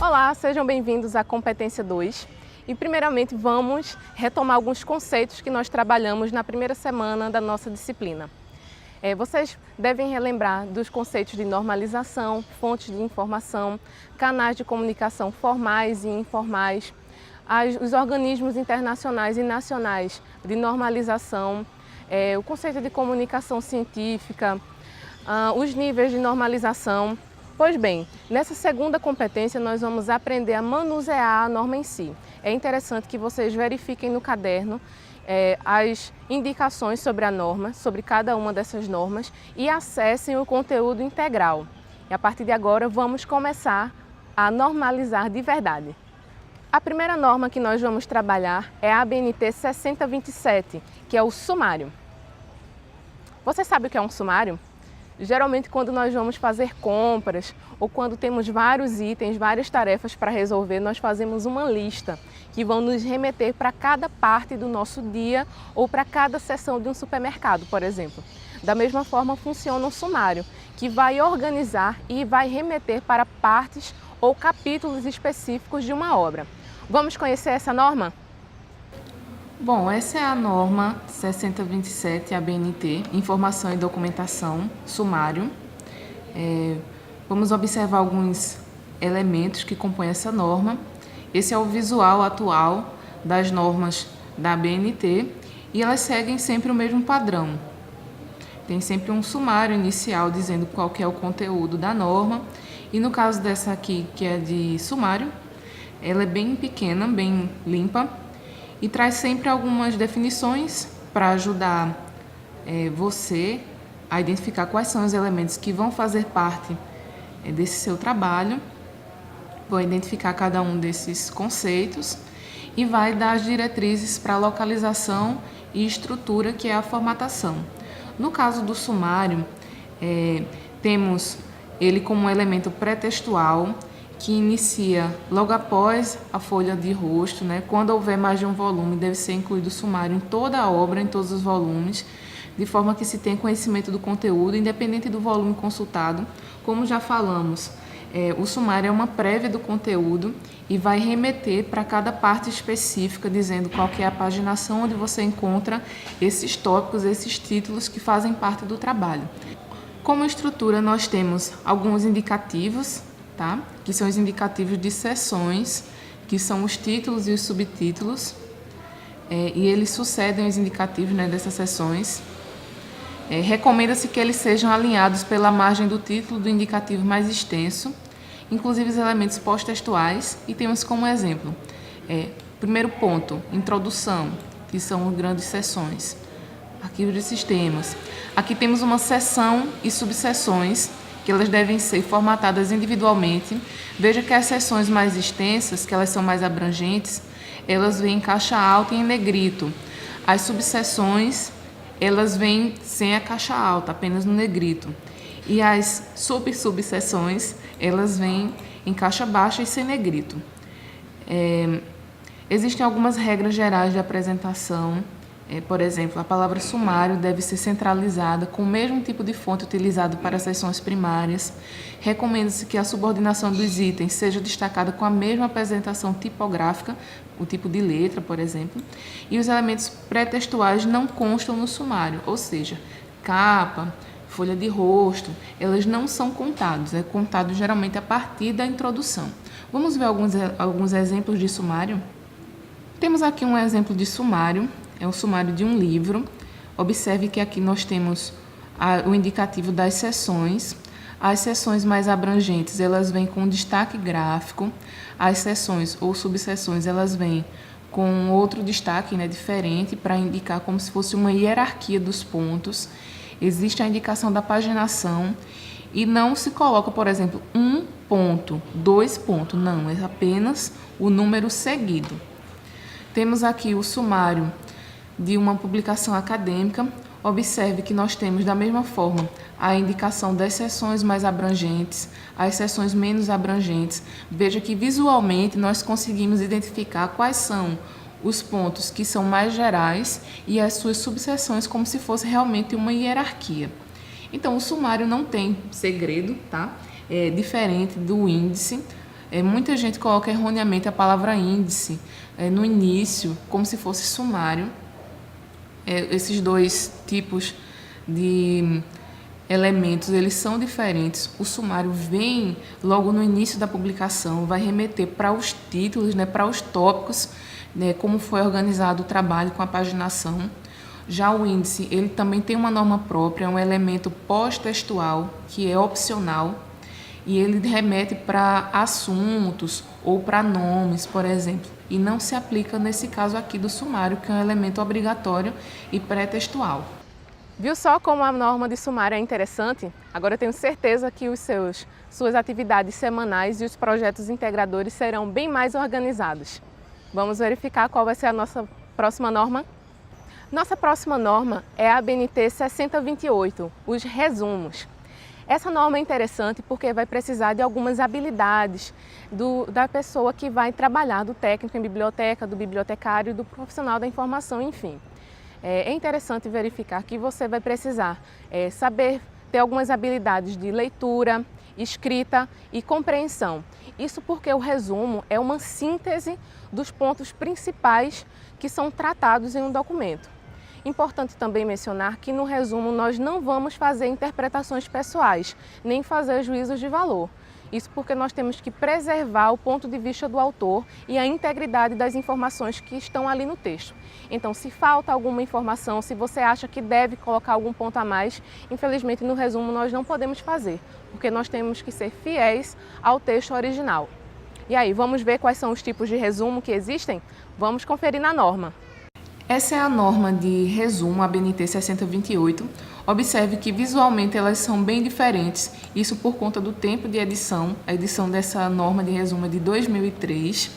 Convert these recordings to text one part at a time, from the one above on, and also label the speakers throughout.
Speaker 1: Olá, sejam bem-vindos à Competência 2 e primeiramente vamos retomar alguns conceitos que nós trabalhamos na primeira semana da nossa disciplina. Vocês devem relembrar dos conceitos de normalização, fontes de informação, canais de comunicação formais e informais, os organismos internacionais e nacionais de normalização, o conceito de comunicação científica, os níveis de normalização. Pois bem, nessa segunda competência nós vamos aprender a manusear a norma em si. É interessante que vocês verifiquem no caderno as indicações sobre a norma, sobre cada uma dessas normas e acessem o conteúdo integral. E a partir de agora vamos começar a normalizar de verdade. A primeira norma que nós vamos trabalhar é a ABNT 6027, que é o sumário. Você sabe o que é um sumário? Geralmente quando nós vamos fazer compras ou quando temos vários itens, várias tarefas para resolver, nós fazemos uma lista que vão nos remeter para cada parte do nosso dia ou para cada seção de um supermercado, por exemplo. Da mesma forma funciona um sumário, que vai organizar e vai remeter para partes ou capítulos específicos de uma obra. Vamos conhecer essa norma?
Speaker 2: Bom, essa é a norma 6027 ABNT, Informação e Documentação, sumário. Vamos observar alguns elementos que compõem essa norma. Esse é o visual atual das normas da ABNT e elas seguem sempre o mesmo padrão. Tem sempre um sumário inicial dizendo qual que é o conteúdo da norma e no caso dessa aqui, que é de sumário, ela é bem pequena, bem limpa, e traz sempre algumas definições para ajudar você a identificar quais são os elementos que vão fazer parte desse seu trabalho, vou identificar cada um desses conceitos e vai dar as diretrizes para a localização e estrutura, que é a formatação. No caso do sumário, temos ele como um elemento pré-textual, que inicia logo após a folha de rosto, né? Quando houver mais de um volume, deve ser incluído o sumário em toda a obra, em todos os volumes, de forma que se tenha conhecimento do conteúdo, independente do volume consultado. Como já falamos, o sumário é uma prévia do conteúdo e vai remeter para cada parte específica, dizendo qual que é a paginação onde você encontra esses tópicos, esses títulos que fazem parte do trabalho. Como estrutura, nós temos alguns indicativos, tá? Que são os indicativos de seções, que são os títulos e os subtítulos, e eles sucedem os indicativos, né, dessas seções. Recomenda-se que eles sejam alinhados pela margem do título do indicativo mais extenso, inclusive os elementos pós-textuais, e temos como exemplo, primeiro ponto, introdução, que são grandes seções, arquivos de sistemas. Aqui temos uma seção e subseções, que elas devem ser formatadas individualmente. Veja que as seções mais extensas, que elas são mais abrangentes, elas vêm em caixa alta e em negrito. As subseções, elas vêm sem a caixa alta, apenas no negrito. E as subseções, elas vêm em caixa baixa e sem negrito. Existem algumas regras gerais de apresentação. Por exemplo, a palavra sumário deve ser centralizada com o mesmo tipo de fonte utilizado para as seções primárias. Recomenda-se que a subordinação dos itens seja destacada com a mesma apresentação tipográfica, o tipo de letra, por exemplo, e os elementos pré-textuais não constam no sumário, ou seja, capa, folha de rosto, elas não são contados, é contado geralmente a partir da introdução. Vamos ver alguns exemplos de sumário? Temos aqui um exemplo de sumário. É o sumário de um livro. Observe que aqui nós temos o indicativo das seções. As seções mais abrangentes, elas vêm com destaque gráfico. As seções ou subseções, elas vêm com outro destaque, né, diferente, para indicar como se fosse uma hierarquia dos pontos. Existe a indicação da paginação e não se coloca, por exemplo, 1 ponto, 2 pontos. Não, é apenas o número seguido. Temos aqui o sumário de uma publicação acadêmica. Observe que nós temos da mesma forma a indicação das seções mais abrangentes, as seções menos abrangentes. Veja que visualmente nós conseguimos identificar quais são os pontos que são mais gerais e as suas subseções como se fosse realmente uma hierarquia. Então, o sumário não tem segredo, tá? É diferente do índice. Muita gente coloca erroneamente a palavra índice no início, como se fosse sumário. Esses dois tipos de elementos, eles são diferentes. O sumário vem logo no início da publicação, vai remeter para os títulos, para os tópicos, como foi organizado o trabalho com a paginação. Já o índice, ele também tem uma norma própria, é um elemento pós-textual, que é opcional, e ele remete para assuntos ou para nomes, por exemplo, e não se aplica nesse caso aqui do sumário, que é um elemento obrigatório e pré-textual.
Speaker 1: Viu só como a norma de sumário é interessante? Agora eu tenho certeza que suas atividades semanais e os projetos integradores serão bem mais organizados. Vamos verificar qual vai ser a nossa próxima norma? Nossa próxima norma é a ABNT 6028, os resumos. Essa norma é interessante porque vai precisar de algumas habilidades da pessoa que vai trabalhar, do técnico em biblioteca, do bibliotecário, do profissional da informação, enfim. É interessante verificar que você vai precisar saber ter algumas habilidades de leitura, escrita e compreensão. Isso porque o resumo é uma síntese dos pontos principais que são tratados em um documento. Importante também mencionar que no resumo nós não vamos fazer interpretações pessoais, nem fazer juízos de valor. Isso porque nós temos que preservar o ponto de vista do autor e a integridade das informações que estão ali no texto. Então, se falta alguma informação, se você acha que deve colocar algum ponto a mais, infelizmente no resumo nós não podemos fazer, porque nós temos que ser fiéis ao texto original. E aí, vamos ver quais são os tipos de resumo que existem? Vamos conferir na norma.
Speaker 2: Essa é a norma de resumo, a ABNT 6028. Observe que visualmente elas são bem diferentes, isso por conta do tempo de edição. A edição dessa norma de resumo é de 2003.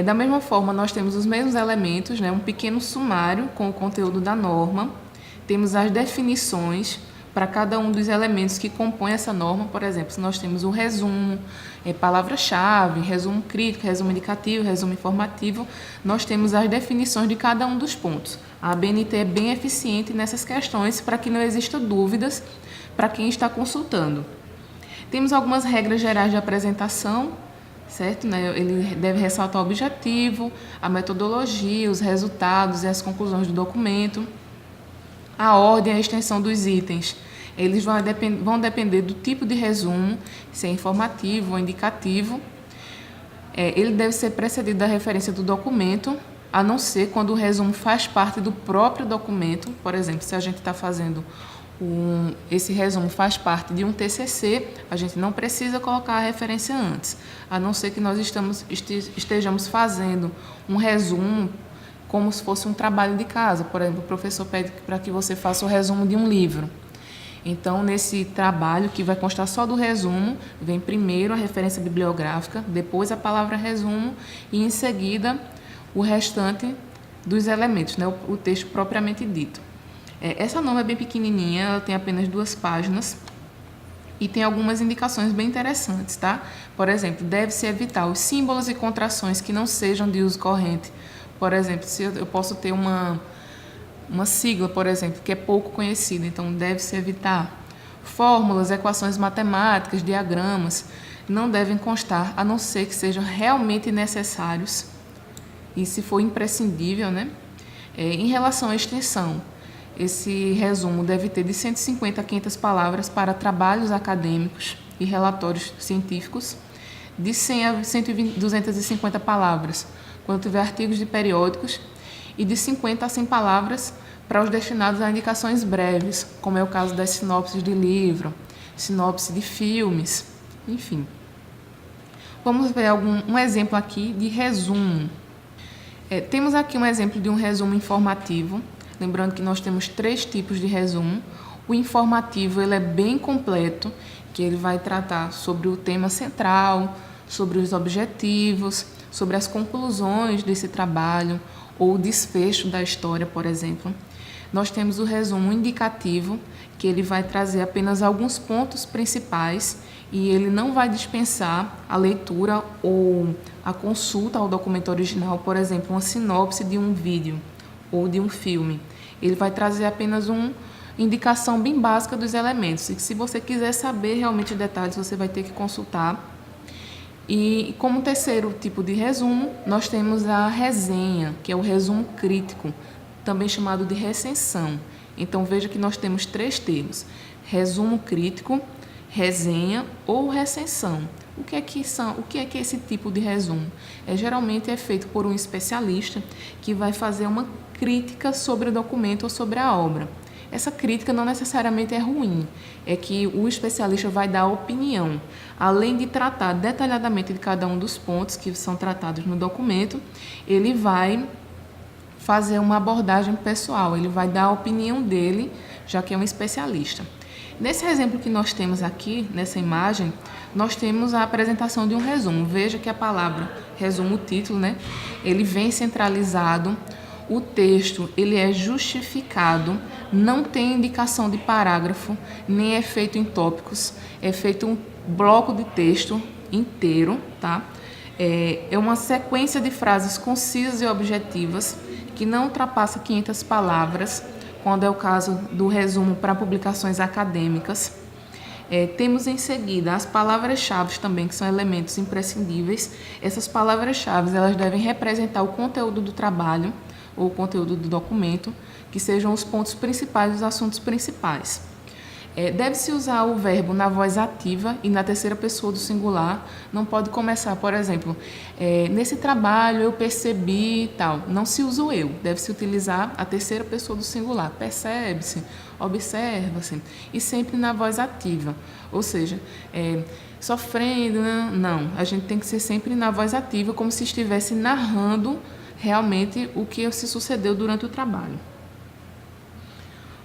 Speaker 2: Da mesma forma, nós temos os mesmos elementos, um pequeno sumário com o conteúdo da norma. Temos as definições para cada um dos elementos que compõem essa norma. Por exemplo, se nós temos o resumo, palavra-chave, resumo crítico, resumo indicativo, resumo informativo, nós temos as definições de cada um dos pontos. A ABNT é bem eficiente nessas questões para que não existam dúvidas para quem está consultando. Temos algumas regras gerais de apresentação, certo? Ele deve ressaltar o objetivo, a metodologia, os resultados e as conclusões do documento. A ordem e a extensão dos itens, eles vão depender do tipo de resumo, se é informativo ou indicativo. Ele deve ser precedido da referência do documento, a não ser quando o resumo faz parte do próprio documento. Por exemplo, se a gente está fazendo esse resumo faz parte de um TCC, a gente não precisa colocar a referência antes, a não ser que nós estejamos fazendo um resumo como se fosse um trabalho de casa. Por exemplo, o professor pede para que você faça o resumo de um livro. Então, nesse trabalho, que vai constar só do resumo, vem primeiro a referência bibliográfica, depois a palavra resumo e, em seguida, o restante dos elementos, o texto propriamente dito. Essa norma é bem pequenininha, ela tem apenas 2 páginas e tem algumas indicações bem interessantes, tá? Por exemplo, deve-se evitar os símbolos e contrações que não sejam de uso corrente. Por exemplo, se eu posso ter uma sigla, por exemplo, que é pouco conhecida, então deve-se evitar. Fórmulas, equações matemáticas, diagramas, não devem constar, a não ser que sejam realmente necessários e se for imprescindível, Em relação à extensão, esse resumo deve ter de 150 a 500 palavras para trabalhos acadêmicos e relatórios científicos, de 100 a 250 palavras quando tiver artigos de periódicos, e de 50 a 100 palavras para os destinados a indicações breves, como é o caso das sinopses de livro, sinopse de filmes, enfim. Vamos ver um exemplo aqui de resumo. Temos aqui um exemplo de um resumo informativo, lembrando que nós temos 3 tipos de resumo. O informativo ele é bem completo, que ele vai tratar sobre o tema central, sobre os objetivos, sobre as conclusões desse trabalho ou o desfecho da história, por exemplo. Nós temos o resumo indicativo, que ele vai trazer apenas alguns pontos principais e ele não vai dispensar a leitura ou a consulta ao documento original, por exemplo, uma sinopse de um vídeo ou de um filme. Ele vai trazer apenas uma indicação bem básica dos elementos. E se você quiser saber realmente detalhes, você vai ter que consultar. E como terceiro tipo de resumo, nós temos a resenha, que é o resumo crítico, também chamado de recensão. Então veja que nós temos 3 termos: resumo crítico, resenha ou recensão. O que é que é esse tipo de resumo? Geralmente é feito por um especialista que vai fazer uma crítica sobre o documento ou sobre a obra. Essa crítica não necessariamente é ruim, é que o especialista vai dar opinião. Além de tratar detalhadamente de cada um dos pontos que são tratados no documento, ele vai fazer uma abordagem pessoal, ele vai dar a opinião dele, já que é um especialista. Nesse exemplo que nós temos aqui, nessa imagem, nós temos a apresentação de um resumo. Veja que a palavra resumo, o título, né? Ele vem centralizado. O texto ele é justificado, não tem indicação de parágrafo, nem é feito em tópicos, é feito um bloco de texto inteiro, tá? É uma sequência de frases concisas e objetivas que não ultrapassa 500 palavras, quando é o caso do resumo para publicações acadêmicas. Temos em seguida as palavras-chave também, que são elementos imprescindíveis. Essas palavras-chave elas devem representar o conteúdo do trabalho, ou conteúdo do documento, que sejam os pontos principais dos assuntos principais. Deve-se usar o verbo na voz ativa e na terceira pessoa do singular. Não pode começar, por exemplo, nesse trabalho eu percebi tal. Não se usa o eu, deve-se utilizar a terceira pessoa do singular. Percebe-se, observa-se, e sempre na voz ativa. Ou seja, sofrendo, não. A gente tem que ser sempre na voz ativa, como se estivesse narrando realmente o que se sucedeu durante o trabalho.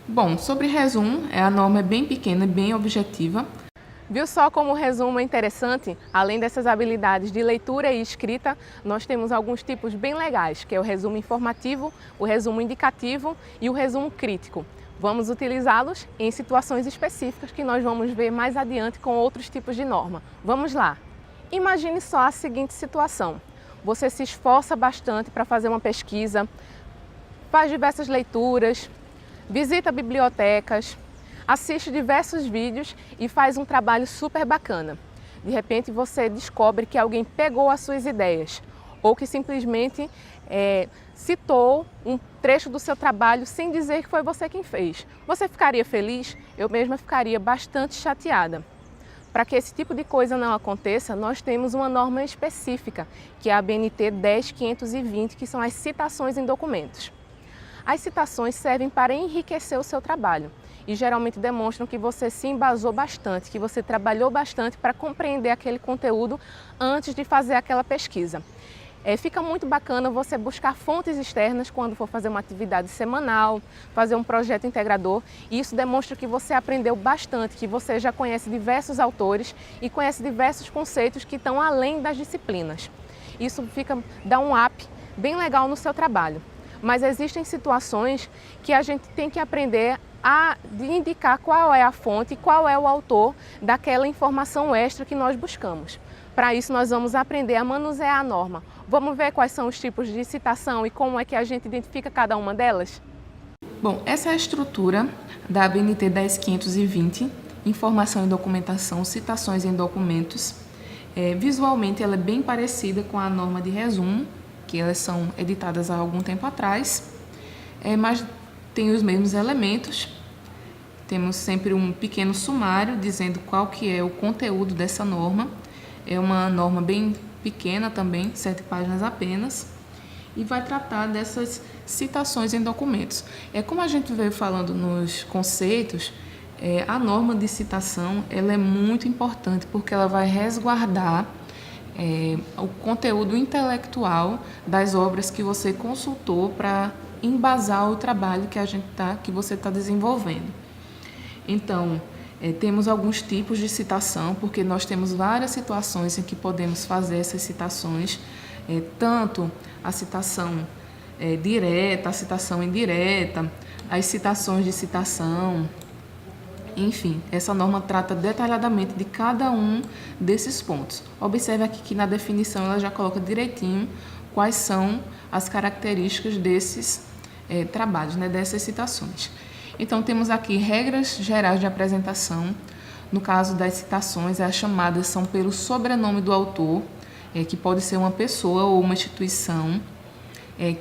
Speaker 2: Bom, sobre resumo, a norma é bem pequena, bem objetiva.
Speaker 1: Viu só como o resumo é interessante? Além dessas habilidades de leitura e escrita, nós temos alguns tipos bem legais, que é o resumo informativo, o resumo indicativo e o resumo crítico. Vamos utilizá-los em situações específicas que nós vamos ver mais adiante com outros tipos de norma. Vamos lá! Imagine só a seguinte situação. Você se esforça bastante para fazer uma pesquisa, faz diversas leituras, visita bibliotecas, assiste diversos vídeos e faz um trabalho super bacana. De repente você descobre que alguém pegou as suas ideias ou que simplesmente citou um trecho do seu trabalho sem dizer que foi você quem fez. Você ficaria feliz? Eu mesma ficaria bastante chateada. Para que esse tipo de coisa não aconteça, nós temos uma norma específica, que é a ABNT 10.520, que são as citações em documentos. As citações servem para enriquecer o seu trabalho e geralmente demonstram que você se embasou bastante, que você trabalhou bastante para compreender aquele conteúdo antes de fazer aquela pesquisa. Fica muito bacana você buscar fontes externas quando for fazer uma atividade semanal, fazer um projeto integrador, e isso demonstra que você aprendeu bastante, que você já conhece diversos autores e conhece diversos conceitos que estão além das disciplinas. Isso dá um up bem legal no seu trabalho. Mas existem situações que a gente tem que aprender a indicar qual é a fonte, qual é o autor daquela informação extra que nós buscamos. Para isso, nós vamos aprender a manusear a norma. Vamos ver quais são os tipos de citação e como é que a gente identifica cada uma delas?
Speaker 2: Bom, essa é a estrutura da ABNT 10.520, informação e documentação, citações em documentos. Visualmente, ela é bem parecida com a norma de resumo, que elas são editadas há algum tempo atrás, mas tem os mesmos elementos. Temos sempre um pequeno sumário dizendo qual que é o conteúdo dessa norma. É uma norma bem pequena também, 7 páginas apenas, e vai tratar dessas citações em documentos. Como a gente veio falando nos conceitos, a norma de citação ela é muito importante porque ela vai resguardar o conteúdo intelectual das obras que você consultou para embasar o trabalho que você está desenvolvendo. Então, temos alguns tipos de citação, porque nós temos várias situações em que podemos fazer essas citações, tanto a citação direta, a citação indireta, as citações de citação. Enfim, essa norma trata detalhadamente de cada um desses pontos. Observe aqui que na definição ela já coloca direitinho quais são as características desses trabalhos, dessas citações. Então, temos aqui regras gerais de apresentação. No caso das citações, as chamadas são pelo sobrenome do autor, que pode ser uma pessoa ou uma instituição,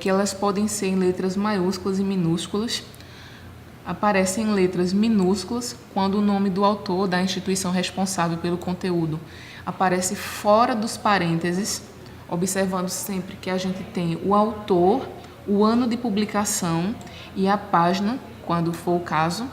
Speaker 2: que elas podem ser em letras maiúsculas e minúsculas. Aparecem em letras minúsculas quando o nome do autor, da instituição responsável pelo conteúdo, aparece fora dos parênteses, observando sempre que a gente tem o autor, o ano de publicação e a página, quando for o caso.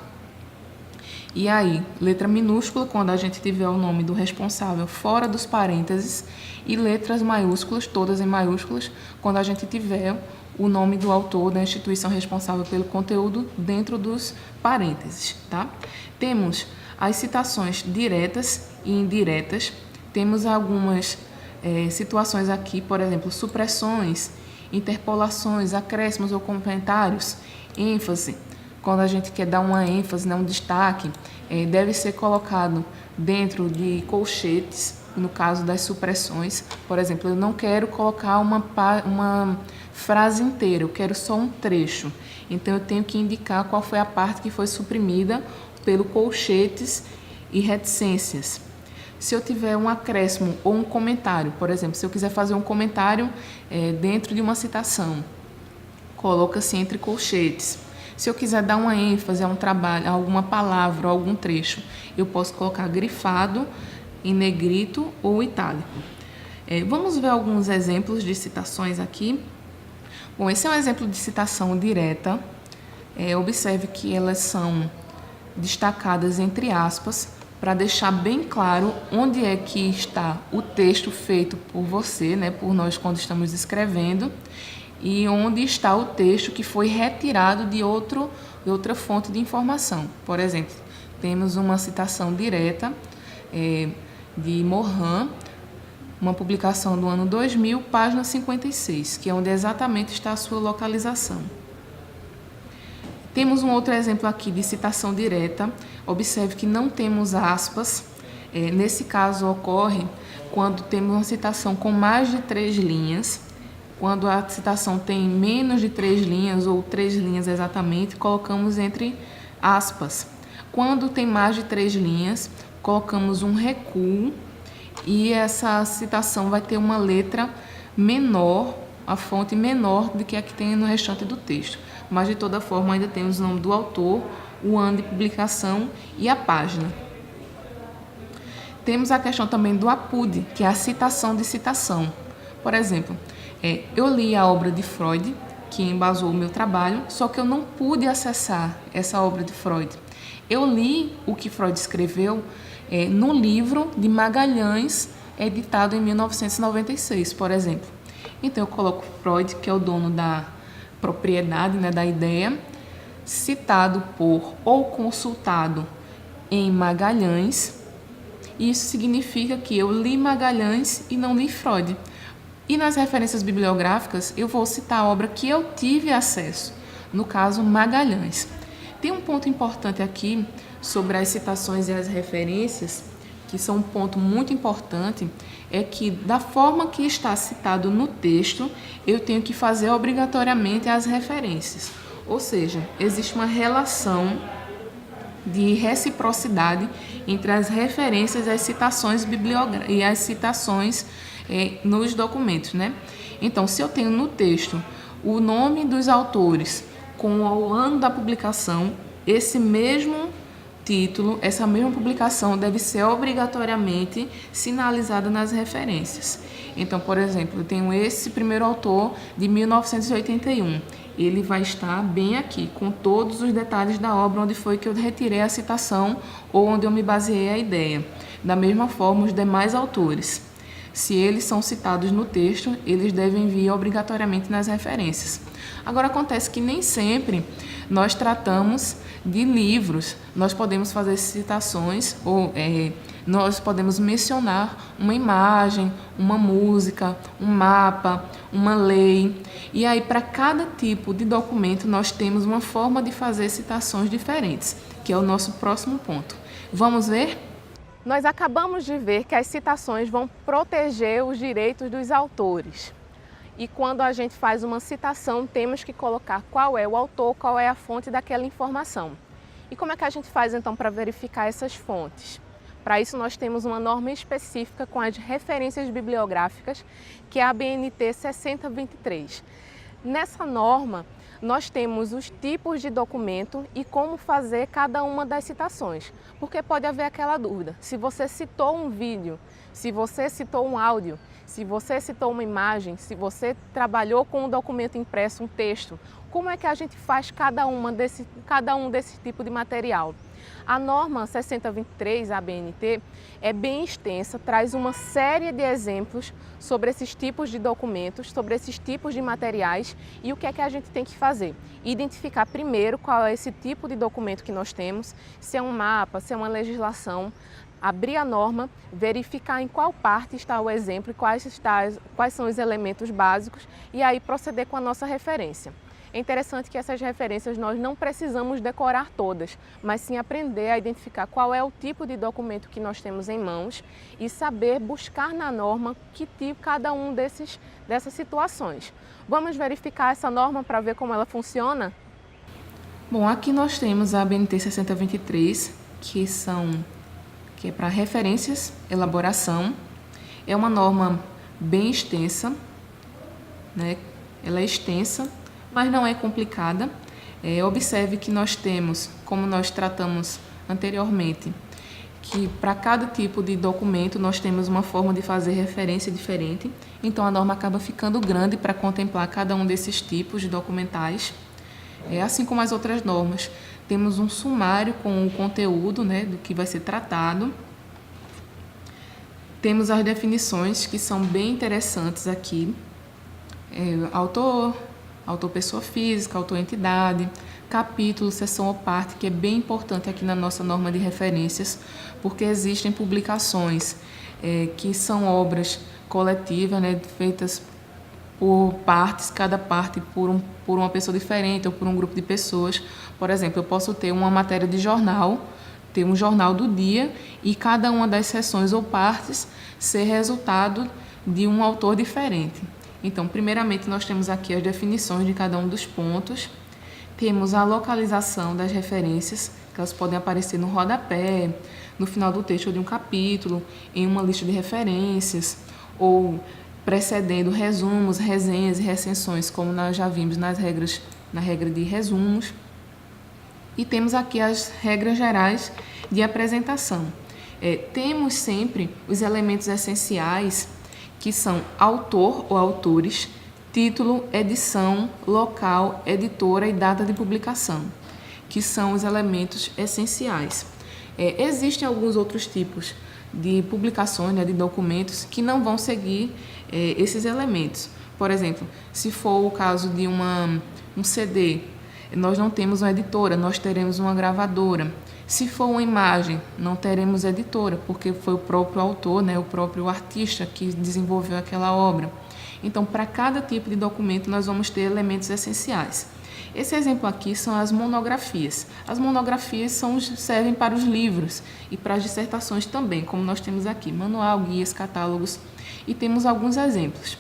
Speaker 2: E aí, letra minúscula, quando a gente tiver o nome do responsável fora dos parênteses, e letras maiúsculas, todas em maiúsculas, quando a gente tiver o nome do autor, da instituição responsável pelo conteúdo, dentro dos parênteses, tá? Temos as citações diretas e indiretas. Temos algumas situações aqui, por exemplo, supressões, interpolações, acréscimos ou comentários, ênfase. Quando a gente quer dar uma ênfase, um destaque, deve ser colocado dentro de colchetes, no caso das supressões. Por exemplo, eu não quero colocar uma frase inteira, eu quero só um trecho. Então, eu tenho que indicar qual foi a parte que foi suprimida pelo colchetes e reticências. Se eu tiver um acréscimo ou um comentário, por exemplo, se eu quiser fazer um comentário dentro de uma citação, coloca-se entre colchetes. Se eu quiser dar uma ênfase a um trabalho, a alguma palavra ou algum trecho, eu posso colocar grifado, em negrito ou itálico. Vamos ver alguns exemplos de citações aqui. Bom, esse é um exemplo de citação direta. Observe que elas são destacadas entre aspas, para deixar bem claro onde é que está o texto feito por você, por nós quando estamos escrevendo, e onde está o texto que foi retirado de outra fonte de informação. Por exemplo, temos uma citação direta de Morin, uma publicação do ano 2000, página 56, que é onde exatamente está a sua localização. Temos um outro exemplo aqui de citação direta. Observe que não temos aspas. Nesse caso, ocorre quando temos uma citação com mais de 3 linhas. Quando a citação tem menos de 3 linhas, ou 3 linhas exatamente, colocamos entre aspas. Quando tem mais de 3 linhas, colocamos um recuo e essa citação vai ter uma letra menor, a fonte menor do que a que tem no restante do texto. Mas, de toda forma, ainda temos o nome do autor, o ano de publicação e a página. Temos a questão também do APUD, que é a citação de citação. Por exemplo, eu li a obra de Freud, que embasou o meu trabalho, só que eu não pude acessar essa obra de Freud. Eu li o que Freud escreveu no livro de Magalhães, editado em 1996, por exemplo. Então, eu coloco Freud, que é o dono da propriedade, da ideia, citado por ou consultado em Magalhães. Isso significa que eu li Magalhães e não li Freud. E nas referências bibliográficas, eu vou citar a obra que eu tive acesso, no caso, Magalhães. Tem um ponto importante aqui sobre as citações e as referências, que são um ponto muito importante, é que da forma que está citado no texto, eu tenho que fazer obrigatoriamente as referências. Ou seja, existe uma relação de reciprocidade entre as referências e as citações bibliográficas e as citações nos documentos, Então, se eu tenho no texto o nome dos autores com o ano da publicação, esse mesmo título, essa mesma publicação deve ser obrigatoriamente sinalizada nas referências. Então, por exemplo, eu tenho esse primeiro autor de 1981. Ele vai estar bem aqui, com todos os detalhes da obra, onde foi que eu retirei a citação ou onde eu me baseei a ideia. Da mesma forma, os demais autores. Se eles são citados no texto, eles devem vir obrigatoriamente nas referências. Agora, acontece que nem sempre nós tratamos de livros. Nós podemos fazer citações ou nós podemos mencionar uma imagem, uma música, um mapa, uma lei. E aí, para cada tipo de documento, nós temos uma forma de fazer citações diferentes, que é o nosso próximo ponto. Vamos ver?
Speaker 1: Nós acabamos de ver que as citações vão proteger os direitos dos autores. E quando a gente faz uma citação, temos que colocar qual é o autor, qual é a fonte daquela informação. E como é que a gente faz então para verificar essas fontes? Para isso, nós temos uma norma específica com as referências bibliográficas, que é a ABNT 6023. Nessa norma, nós temos os tipos de documento e como fazer cada uma das citações, porque pode haver aquela dúvida: se você citou um vídeo, se você citou um áudio, se você citou uma imagem, se você trabalhou com um documento impresso, um texto, como é que a gente faz cada um desse tipo de material? A norma 6023, a ABNT, é bem extensa, traz uma série de exemplos sobre esses tipos de documentos, sobre esses tipos de materiais e o que é que a gente tem que fazer. Identificar primeiro qual é esse tipo de documento que nós temos, se é um mapa, se é uma legislação, abrir a norma, verificar em qual parte está o exemplo e quais são os elementos básicos e aí proceder com a nossa referência. É interessante que essas referências nós não precisamos decorar todas, mas sim aprender a identificar qual é o tipo de documento que nós temos em mãos e saber buscar na norma que tipo cada um dessas situações. Vamos verificar essa norma para ver como ela funciona?
Speaker 2: Bom, aqui nós temos a ABNT 6023, que é para referências, elaboração. É uma norma bem extensa, né? Ela é extensa, mas não é complicada. Observe que nós temos, como nós tratamos anteriormente, que para cada tipo de documento nós temos uma forma de fazer referência diferente, então a norma acaba ficando grande para contemplar cada um desses tipos de documentais. Assim como as outras normas, temos um sumário com o conteúdo, né, do que vai ser tratado. Temos as definições que são bem interessantes aqui. Autor pessoa física, autor entidade, capítulo, seção ou parte, que é bem importante aqui na nossa norma de referências, porque existem publicações que são obras coletivas, né, feitas por partes, cada parte por uma pessoa diferente ou por um grupo de pessoas. Por exemplo, eu posso ter uma matéria de jornal, ter um jornal do dia e cada uma das seções ou partes ser resultado de um autor diferente. Então, primeiramente, nós temos aqui as definições de cada um dos pontos, temos a localização das referências, que elas podem aparecer no rodapé, no final do texto de um capítulo, em uma lista de referências, ou precedendo resumos, resenhas e recensões, como nós já vimos na regra de resumos. E temos aqui as regras gerais de apresentação. Temos sempre os elementos essenciais, que são autor ou autores, título, edição, local, editora e data de publicação, que são os elementos essenciais. Existem alguns outros tipos de publicações, né, de documentos, que não vão seguir esses elementos. Por exemplo, se for o caso de um CD, nós não temos uma editora, nós teremos uma gravadora. Se for uma imagem, não teremos editora, porque foi o próprio autor, né, o próprio artista que desenvolveu aquela obra. Então, para cada tipo de documento, nós vamos ter elementos essenciais. Esse exemplo aqui são as monografias. As monografias servem para os livros e para as dissertações também, como nós temos aqui, manual, guias, catálogos, e temos alguns exemplos.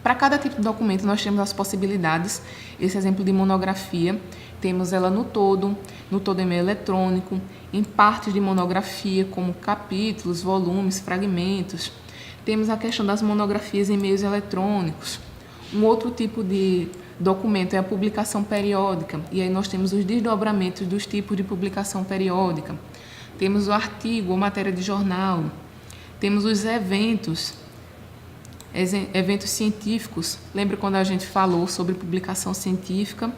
Speaker 2: Para cada tipo de documento, nós temos as possibilidades. Esse exemplo de monografia, temos ela no todo em meio eletrônico, em partes de monografia, como capítulos, volumes, fragmentos. Temos a questão das monografias em meios eletrônicos. Um outro tipo de documento é a publicação periódica, e aí nós temos os desdobramentos dos tipos de publicação periódica. Temos o artigo ou matéria de jornal. Temos os eventos científicos. Lembra quando a gente falou sobre publicação científica?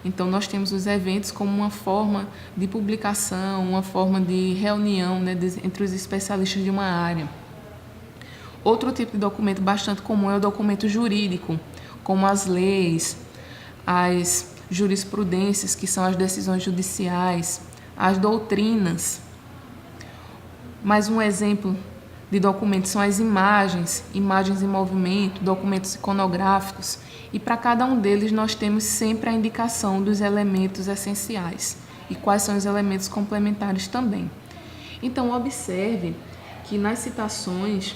Speaker 2: Então, nós temos os eventos como uma forma de publicação, uma forma de reunião, né, entre os especialistas de uma área. Outro tipo de documento bastante comum é o documento jurídico, como as leis, as jurisprudências, que são as decisões judiciais, as doutrinas. Mais um exemplo de documentos são as imagens em movimento, documentos iconográficos, e para cada um deles nós temos sempre a indicação dos elementos essenciais e quais são os elementos complementares também. Então, observe que nas citações,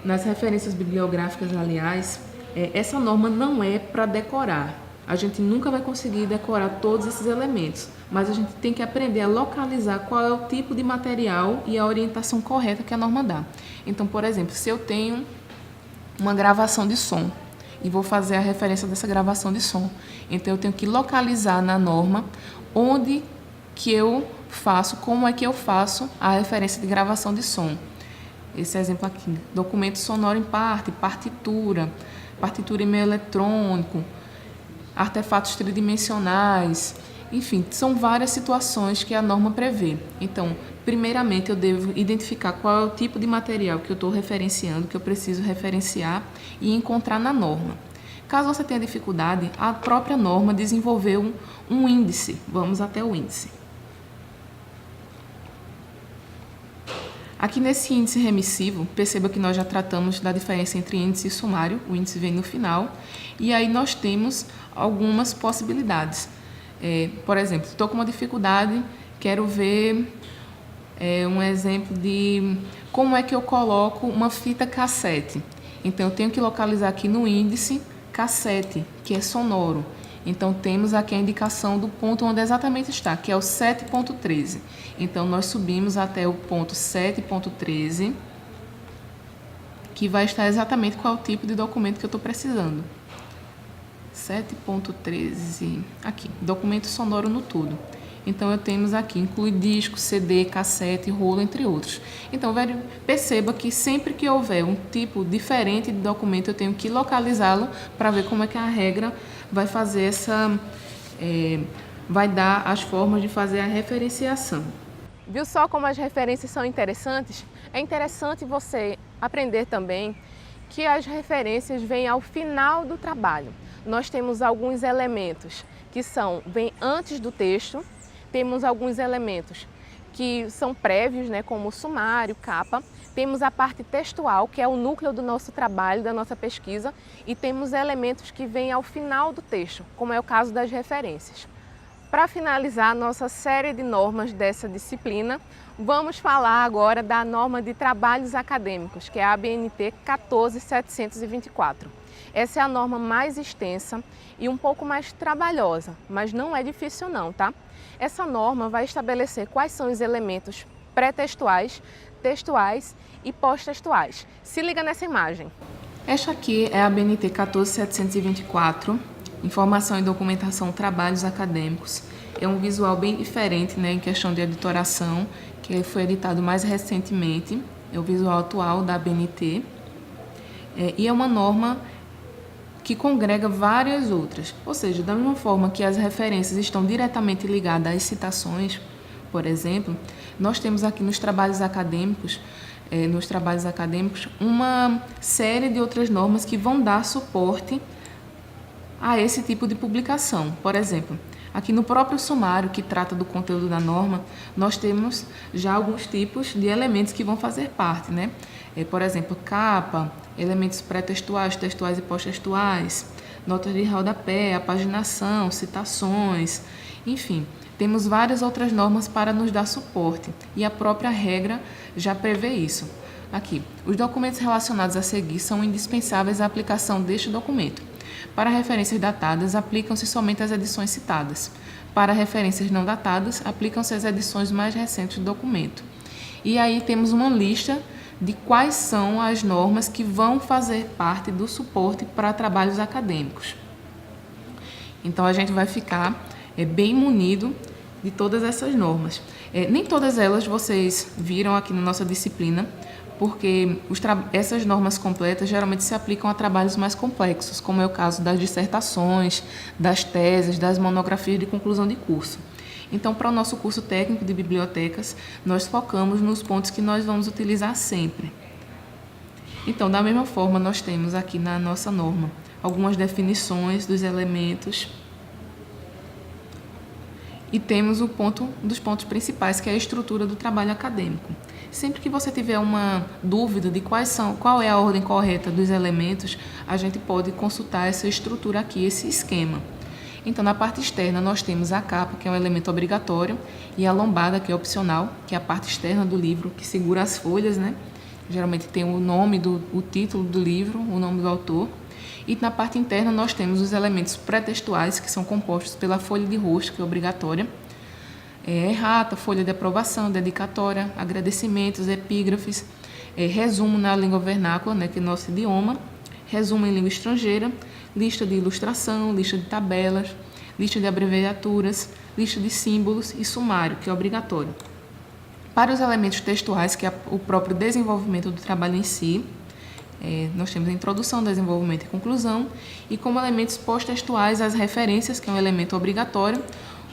Speaker 2: nas referências bibliográficas, aliás, essa norma não é para decorar. A gente nunca vai conseguir decorar todos esses elementos, mas a gente tem que aprender a localizar qual é o tipo de material e a orientação correta que a norma dá. Então, por exemplo, se eu tenho uma gravação de som e vou fazer a referência dessa gravação de som, então eu tenho que localizar na norma onde que eu faço, como é que eu faço a referência de gravação de som. Esse exemplo aqui, documento sonoro em parte, partitura em meio eletrônico, artefatos tridimensionais, enfim, são várias situações que a norma prevê. Então, primeiramente, eu devo identificar qual é o tipo de material que eu estou referenciando, que eu preciso referenciar e encontrar na norma. Caso você tenha dificuldade, a própria norma desenvolveu um índice. Vamos até o índice. Aqui nesse índice remissivo, perceba que nós já tratamos da diferença entre índice e sumário, o índice vem no final, e aí nós temos algumas possibilidades. Por exemplo, estou com uma dificuldade, quero ver um exemplo de como é que eu coloco uma fita cassete. Então, eu tenho que localizar aqui no índice cassete, que é sonoro. Então, temos aqui a indicação do ponto onde exatamente está, que é o 7.13. Então, nós subimos até o ponto 7.13, que vai estar exatamente qual é o tipo de documento que eu estou precisando. 7.13, aqui, documento sonoro no tudo. Então, eu temos aqui, inclui disco, CD, cassete, rolo, entre outros. Então, perceba que sempre que houver um tipo diferente de documento, eu tenho que localizá-lo para ver como é que a regra vai fazer vai dar as formas de fazer a referenciação.
Speaker 1: Viu só como as referências são interessantes? É interessante você aprender também que as referências vêm ao final do trabalho. Nós temos alguns elementos que vêm antes do texto, temos alguns elementos que são prévios, né, como o sumário, capa, temos a parte textual, que é o núcleo do nosso trabalho, da nossa pesquisa, e temos elementos que vêm ao final do texto, como é o caso das referências. Para finalizar a nossa série de normas dessa disciplina, vamos falar agora da norma de trabalhos acadêmicos, que é a ABNT 14724. Essa é a norma mais extensa e um pouco mais trabalhosa, mas não é difícil não, tá? Essa norma vai estabelecer quais são os elementos pré-textuais, textuais e pós-textuais. Se liga nessa imagem.
Speaker 2: Esta aqui é a ABNT 14724, Informação e Documentação Trabalhos Acadêmicos. É um visual bem diferente, né, em questão de editoração, que foi editado mais recentemente. É o visual atual da ABNT. E é uma norma que congrega várias outras. Ou seja, da mesma forma que as referências estão diretamente ligadas às citações, por exemplo, nós temos aqui nos trabalhos acadêmicos, uma série de outras normas que vão dar suporte a esse tipo de publicação. Por exemplo, aqui no próprio sumário, que trata do conteúdo da norma, nós temos já alguns tipos de elementos que vão fazer parte, né? Por exemplo, capa, elementos pré-textuais, textuais e pós-textuais, notas de rodapé, a paginação, citações, enfim. Temos várias outras normas para nos dar suporte e a própria regra já prevê isso. Aqui, os documentos relacionados a seguir são indispensáveis à aplicação deste documento. Para referências datadas, aplicam-se somente as edições citadas. Para referências não datadas, aplicam-se as edições mais recentes do documento. E aí temos uma lista de quais são as normas que vão fazer parte do suporte para trabalhos acadêmicos. Então, a gente vai ficar bem munido de todas essas normas. Nem todas elas vocês viram aqui na nossa disciplina, porque essas normas completas geralmente se aplicam a trabalhos mais complexos, como é o caso das dissertações, das teses, das monografias de conclusão de curso. Então, para o nosso curso técnico de bibliotecas, nós focamos nos pontos que nós vamos utilizar sempre. Então, da mesma forma, nós temos aqui na nossa norma algumas definições dos elementos e temos dos pontos principais, que é a estrutura do trabalho acadêmico. Sempre que você tiver uma dúvida de qual é a ordem correta dos elementos, a gente pode consultar essa estrutura aqui, esse esquema. Então, na parte externa, nós temos a capa, que é um elemento obrigatório, e a lombada, que é opcional, que é a parte externa do livro, que segura as folhas, né? Geralmente tem o nome, o título do livro, o nome do autor. E na parte interna nós temos os elementos pré-textuais, que são compostos pela folha de rosto, que é obrigatória, errata, folha de aprovação, dedicatória, agradecimentos, epígrafes, resumo na língua vernácula, né, que é nosso idioma, resumo em língua estrangeira, lista de ilustração, lista de tabelas, lista de abreviaturas, lista de símbolos e sumário, que é obrigatório. Para os elementos textuais, que é o próprio desenvolvimento do trabalho em si, nós temos a introdução, desenvolvimento e conclusão, e como elementos pós-textuais, as referências, que é um elemento obrigatório,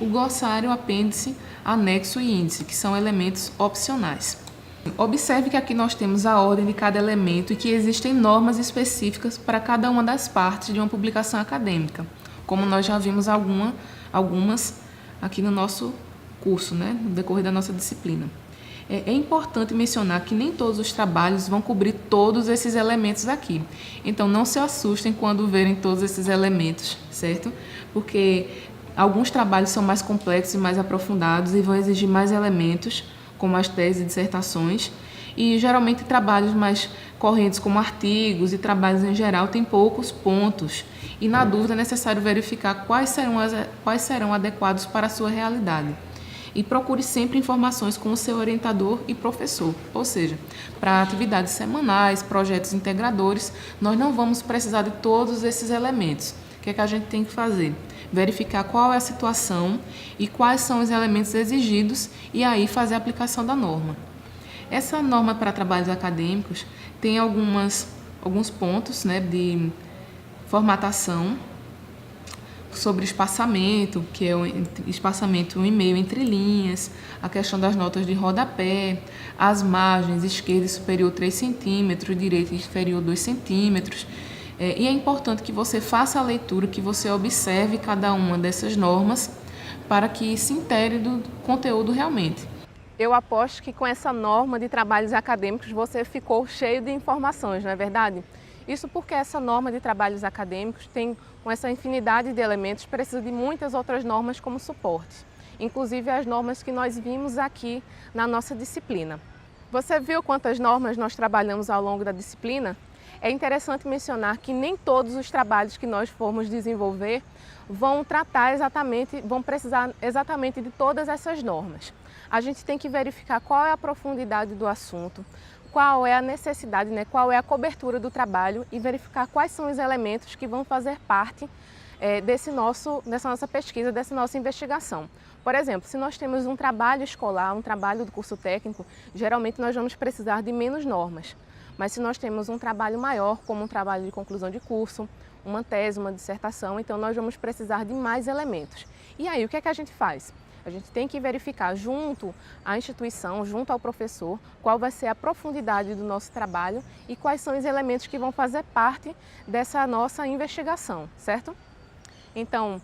Speaker 2: o glossário, apêndice, anexo e índice, que são elementos opcionais. Observe que aqui nós temos a ordem de cada elemento e que existem normas específicas para cada uma das partes de uma publicação acadêmica, como nós já vimos algumas aqui no nosso curso, né, no decorrer da nossa disciplina. É importante mencionar que nem todos os trabalhos vão cobrir todos esses elementos aqui. Então, não se assustem quando verem todos esses elementos, certo? Porque alguns trabalhos são mais complexos e mais aprofundados e vão exigir mais elementos, como as teses e dissertações. E, geralmente, trabalhos mais correntes, como artigos e trabalhos em geral, têm poucos pontos. E, na dúvida, é necessário verificar quais serão adequados para a sua realidade. E procure sempre informações com o seu orientador e professor, ou seja, para atividades semanais, projetos integradores, nós não vamos precisar de todos esses elementos. O que é que a gente tem que fazer? Verificar qual é a situação e quais são os elementos exigidos e aí fazer a aplicação da norma. Essa norma para trabalhos acadêmicos tem alguns pontos, né, de formatação, sobre espaçamento, que é o espaçamento 1,5 entre linhas, a questão das notas de rodapé, as margens, esquerda e superior 3 centímetros, direita e inferior 2 centímetros. E é importante que você faça a leitura, que você observe cada uma dessas normas para que se intere do conteúdo realmente.
Speaker 1: Eu aposto que com essa norma de trabalhos acadêmicos você ficou cheio de informações, não é verdade? Isso porque essa norma de trabalhos acadêmicos tem com essa infinidade de elementos, precisa de muitas outras normas como suporte, inclusive as normas que nós vimos aqui na nossa disciplina. Você viu quantas normas nós trabalhamos ao longo da disciplina? É interessante mencionar que nem todos os trabalhos que nós formos desenvolver vão precisar exatamente de todas essas normas. A gente tem que verificar qual é a profundidade do assunto, qual é a necessidade, né, qual é a cobertura do trabalho e verificar quais são os elementos que vão fazer parte dessa nossa pesquisa, dessa nossa investigação. Por exemplo, se nós temos um trabalho escolar, um trabalho do curso técnico, geralmente nós vamos precisar de menos normas. Mas se nós temos um trabalho maior, como um trabalho de conclusão de curso, uma tese, uma dissertação, então nós vamos precisar de mais elementos. E aí, o que é que a gente faz? A gente tem que verificar junto à instituição, junto ao professor, qual vai ser a profundidade do nosso trabalho e quais são os elementos que vão fazer parte dessa nossa investigação, certo? Então,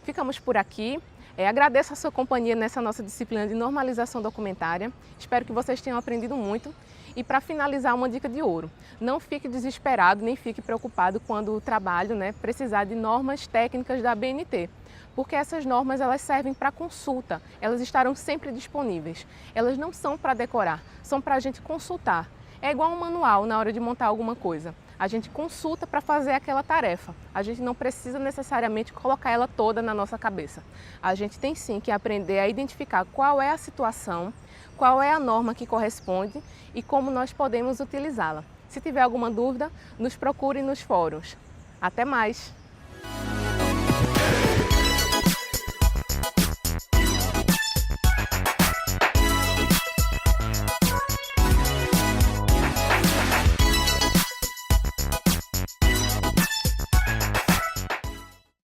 Speaker 1: ficamos por aqui. Agradeço a sua companhia nessa nossa disciplina de normalização documentária. Espero que vocês tenham aprendido muito. E para finalizar, uma dica de ouro: não fique desesperado nem fique preocupado quando o trabalho precisar de normas técnicas da ABNT. Porque essas normas elas servem para consulta, elas estarão sempre disponíveis. Elas não são para decorar, são para a gente consultar. É igual um manual na hora de montar alguma coisa. A gente consulta para fazer aquela tarefa. A gente não precisa necessariamente colocar ela toda na nossa cabeça. A gente tem sim que aprender a identificar qual é a situação, qual é a norma que corresponde e como nós podemos utilizá-la. Se tiver alguma dúvida, nos procure nos fóruns. Até mais!